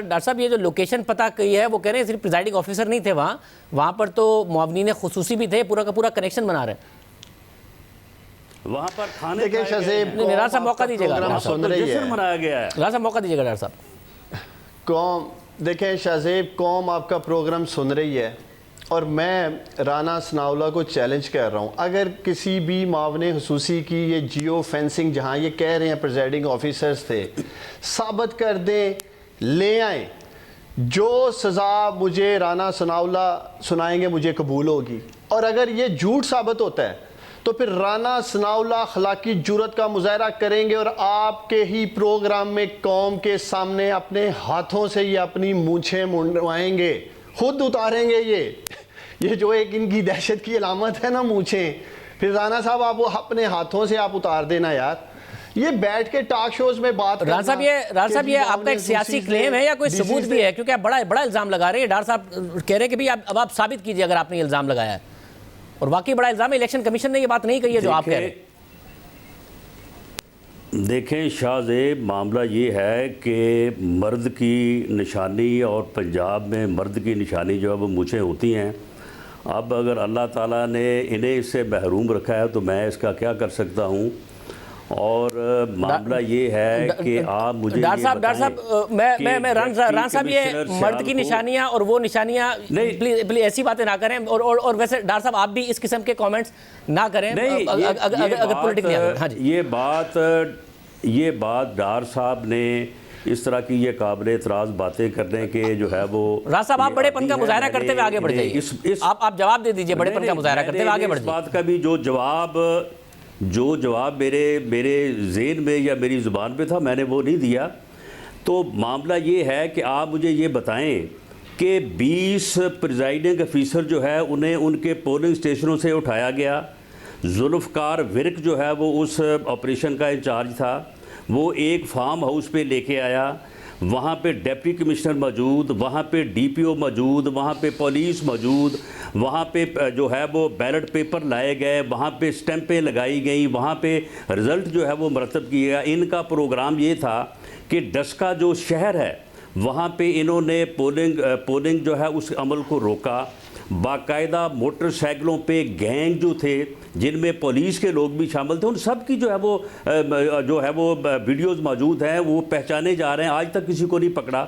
Doctor صاحب یہ جو لوکیشن پتہ کی ہے وہ کہہ رہے ہیں صرف پریزائڈنگ آفیسر نہیں تھے وہاں پر تو معاونین خصوصی بھی تھے، پورا کا پورا کنیکشن بنا رہے ہیں وہاں پر کھانے دیکھیں شہزیب ڈاکٹر صاحب موقع دیجیے گا، جشن منایا گیا ہے. ڈاکٹر صاحب موقع دیجیے گا. ڈاکٹر صاحب قوم دیکھیں شہزیب، قوم آپ کا پروگرام سن رہی ہے اور میں رانا ثناءاللہ کو چیلنج کر رہا ہوں، اگر کسی بھی معاون خصوصی کی یہ جیو فینسنگ جہاں یہ کہہ رہے ہیں پریزائڈنگ آفیسرز تھے، ثابت کر دیں، لے آئیں. جو سزا مجھے رانا ثناءاللہ سنائیں گے مجھے قبول ہوگی، اور اگر یہ جھوٹ ثابت ہوتا ہے تو پھر رانا ثناءاللہ اخلاقی جرات کا مظاہرہ کریں گے اور آپ کے ہی پروگرام میں قوم کے سامنے اپنے ہاتھوں سے یہ اپنی مونچھیں منڈوائیں گے، خود اتاریں گے. یہ جو ایک ان کی دہشت کی علامت ہے نا مونچھیں، پھر رانا صاحب آپ وہ اپنے ہاتھوں سے آپ اتار دینا یار. یہ بیٹھ کے ٹاک شوز میں بات کرنا. رانا صاحب یہ آپ کا ایک سیاسی کلیم ہے یا کوئی ثبوت بھی ہے؟ کیونکہ آپ بڑا الزام لگا رہے ہیں. ڈاکٹر صاحب کہہ رہے ہیں کہ بھی اب آپ ثابت کیجئے اگر آپ نے الزام لگایا ہے، اور واقعی بڑا الزام ہے. الیکشن کمیشن نے یہ بات نہیں کہی ہے جو آپ کہہ رہے ہیں. دیکھیں شاہ زیب، معاملہ یہ ہے کہ مرد کی نشانی اور پنجاب میں مرد کی نشانی جو ہے وہ مونچھیں ہوتی ہیں. اب اگر اللہ تعالیٰ نے انہیں اس سے محروم رکھا ہے تو میں اس کا کیا کر سکتا ہوں. اور معاملہ یہ ہے کہ آپ مجھے ڈاکٹر صاحب میں ران صاحب یہ مرد کی نشانیاں اور وہ نشانیاں پلیز ایسی باتیں نہ کریں. اور ویسے ڈاکٹر صاحب آپ بھی اس قسم کے کامنٹس نہ کریں اگر پولیٹیکلی. ہاں جی، یہ بات ڈار صاحب نے اس طرح کی یہ قابل اعتراض باتیں کرنے کے جو ہے وہ راز صاحب آپ بڑے پن کا مظاہرہ کرتے ہوئے آگے بڑھ جائیے. آپ جواب دے دیجئے بڑے پن کا مظاہرہ کرتے ہوئے آگے بڑھ جائیے. اس بات کا بھی جو جواب میرے ذہن میں یا میری زبان پہ تھا میں نے وہ نہیں دیا. تو معاملہ یہ ہے کہ آپ مجھے یہ بتائیں کہ 20 پریزائڈنگ آفیسر جو ہے انہیں ان کے پولنگ سٹیشنوں سے اٹھایا گیا. ذوالفقار ورک جو ہے وہ اس آپریشن کا انچارج تھا، وہ ایک فارم ہاؤس پہ لے کے آیا. وہاں پہ ڈپٹی کمشنر موجود، وہاں پہ ڈی پی او موجود، وہاں پہ پولیس موجود، وہاں پہ جو ہے وہ بیلٹ پیپر لائے گئے، وہاں پہ سٹیمپیں لگائی گئیں، وہاں پہ رزلٹ جو ہے وہ مرتب کیا گیا. ان کا پروگرام یہ تھا کہ ڈسکا جو شہر ہے وہاں پہ انہوں نے پولنگ جو ہے اس عمل کو روکا. باقاعدہ موٹر سائیکلوں پہ گینگ جو تھے جن میں پولیس کے لوگ بھی شامل تھے، ان سب کی جو ہے وہ ویڈیوز موجود ہیں، وہ پہچانے جا رہے ہیں. آج تک کسی کو نہیں پکڑا.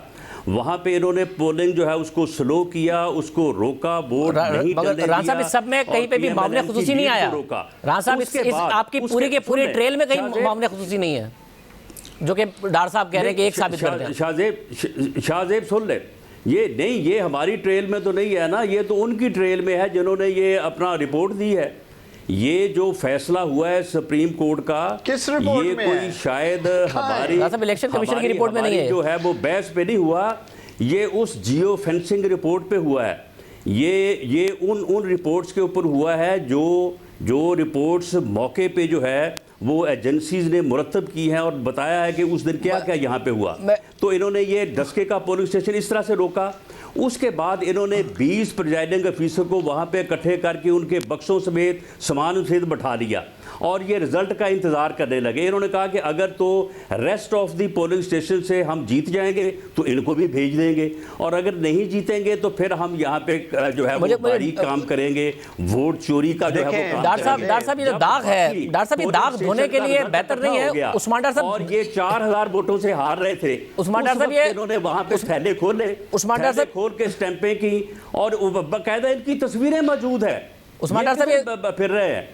وہاں پہ انہوں نے پولنگ جو ہے اس کو سلو کیا، اس کو روکا، ووٹ نہیں ڈلنے دیا. ران صاحب اس سب میں کہیں پہ بھی معاملہ خصوصی نہیں آیا. ران صاحب آپ کی پوری کے پوری ٹریل میں کہیں معاملہ خصوصی نہیں ہے جو کہ ڈاکٹر صاحب کہہ رہے ہیں کہ ایک ثابت کر دیں. شاہ زیب سن لے، یہ نہیں، یہ ہماری ٹریل میں تو نہیں ہے نا، یہ تو ان کی ٹریل میں ہے جنہوں نے یہ اپنا رپورٹ دی ہے. یہ جو فیصلہ ہوا ہے سپریم کورٹ کا، کس رپورٹ میں یہ کوئی شاید ہماری الیکشن کمیشن کی رپورٹ میں نہیں ہے، جو ہے وہ بحث پہ نہیں ہوا، یہ اس جیو فینسنگ رپورٹ پہ ہوا ہے. یہ ان رپورٹس کے اوپر ہوا ہے جو رپورٹس موقع پہ جو ہے وہ ایجنسیز نے مرتب کی ہیں اور بتایا ہے کہ اس دن کیا کیا یہاں پہ ہوا. تو انہوں نے یہ ڈسکے کا پولنگ اسٹیشن اس طرح سے روکا. اس کے بعد انہوں نے 20 پریزائڈنگ آفیسر کو وہاں پہ اکٹھے کر کے ان کے بکسوں سمیت سامان سمیت بٹھا لیا اور یہ رزلٹ کا انتظار کرنے لگے. انہوں نے کہا کہ اگر تو rest of the polling station سے ہم جیت جائیں گے تو ان کو بھی بھیج دیں گے، اور اگر نہیں جیتیں گے تو پھر ہم یہاں پہ جو ہے وہ باریک کام کریں گے، ووٹ چوری کا جو ہے وہ کام. ڈاکٹر صاحب یہ جو داغ ہے، ڈاکٹر صاحب یہ داغ دھونے کے لیے بہتر نہیں ہے. عثمان ڈاکٹر صاحب، اور یہ 4000 ووٹوں سے ہار رہے تھے. عثمان ڈاکٹر صاحب انہوں نے وہاں پہ تھیلے کھولے، عثمان ڈاکٹر صاحب کھول کے سٹیمپیں کی، اور باقاعدہ ان کی تصویریں موجود ہیں. عثمان ڈاکٹر صاحب پھر رہے ہیں.